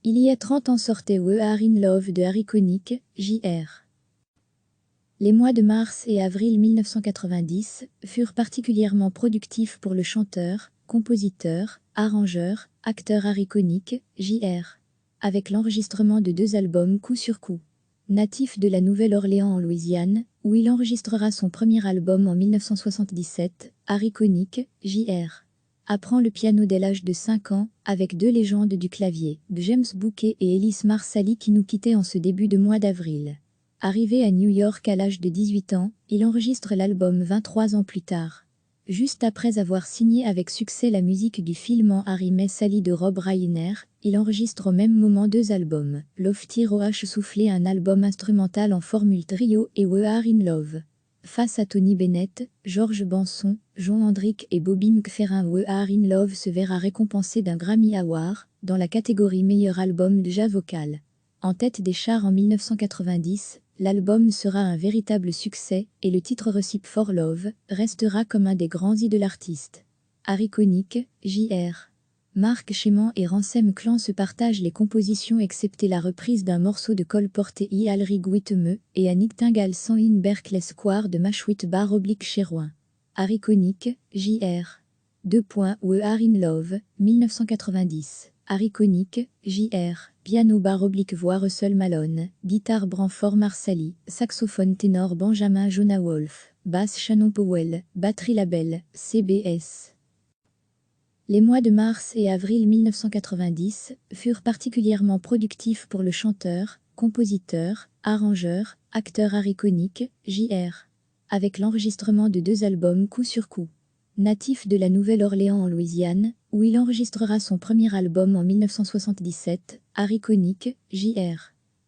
Il y a 30 ans sortait We Are in Love de Harry Connick, Jr. Les mois de mars et avril 1990 furent particulièrement productifs pour le chanteur, compositeur, arrangeur, acteur Harry Connick, Jr. avec l'enregistrement de 2 albums coup sur coup. Natif de la Nouvelle-Orléans en Louisiane, où il enregistrera son premier album en 1977, Harry Connick, Jr. apprend le piano dès l'âge de 5 ans, avec 2 légendes du clavier, James Bouquet et Ellis Marsali qui nous quittaient en ce début de mois d'avril. Arrivé à New York à l'âge de 18 ans, il enregistre l'album 23 ans plus tard. Juste après avoir signé avec succès la musique du film en Harry Met Sally de Rob Reiner, il enregistre au même moment 2 albums, Lofty Roach soufflé, un album instrumental en formule trio, et We Are in Love. Face à Tony Bennett, George Benson, Jon Hendrick et Bobby McFerrin, We Are in Love se verra récompensé d'un Grammy Award dans la catégorie meilleur album de jazz vocal. En tête des charts en 1990, l'album sera un véritable succès et le titre Recipe for Love restera comme un des grands hits de l'artiste. Harry Connick, Jr. Marc Chapman et Ransom Clan se partagent les compositions excepté la reprise d'un morceau de Cole Porter et Alrig Whittemeux et à Nightingale Song in Berkeley Square de Mashwit Bar/Cherouin. Harry Connick, Jr. We Are in Love, 1990. Harry Connick, Jr. Piano bar/voix Russell Malone, guitare Branford Marsalis, saxophone ténor Benjamin Jonah Wolf, basse Shannon Powell, batterie label, CBS. Les mois de mars et avril 1990 furent particulièrement productifs pour le chanteur, compositeur, arrangeur, acteur Harry Connick, Jr. avec l'enregistrement de 2 albums coup sur coup. Natif de la Nouvelle-Orléans en Louisiane, où il enregistrera son premier album en 1977, Harry Connick, Jr.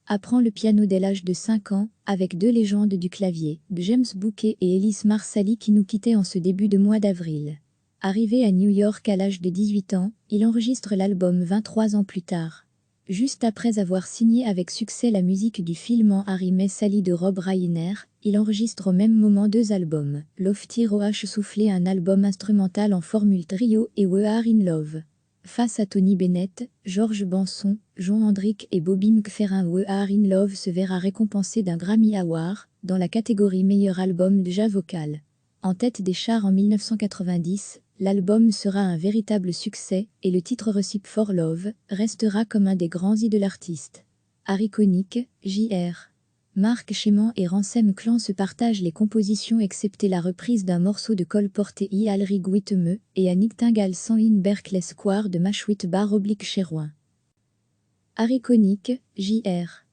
apprend le piano dès l'âge de 5 ans, avec 2 légendes du clavier, James Bouquet et Ellis Marsali qui nous quittaient en ce début de mois d'avril. Arrivé à New York à l'âge de 18 ans, il enregistre l'album 23 ans plus tard. Juste après avoir signé avec succès la musique du film en Harry Met Sally de Rob Reiner, il enregistre au même moment 2 albums, Lofty Roach soufflé, un album instrumental en formule trio, et We Are in Love. Face à Tony Bennett, George Benson, Jon Hendrick et Bobby McFerrin, We Are in Love se verra récompensé d'un Grammy Award dans la catégorie meilleur album de jazz vocal. En tête des charts en 1990, l'album sera un véritable succès et le titre Recipe for Love restera comme un des grands hits de l'artiste. Harry Connick, Jr. Marc Chapman et Ransom Clan se partagent les compositions excepté la reprise d'un morceau de Cole Porter et Alrig Whittemeux et à Nightingale Song in Berkeley Square de Mashwit Bar/Cherouin. Harry Connick, Jr.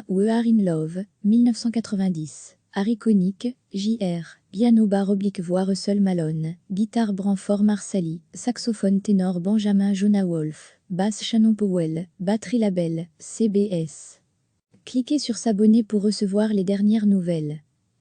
We Are in Love, 1990. Harry Connick, Jr. Piano bar/voix Russell Malone, guitare Branford Marsalis, saxophone ténor Benjamin Jonah Wolf, basse Shannon Powell, batterie label, CBS. Cliquez sur s'abonner pour recevoir les dernières nouvelles.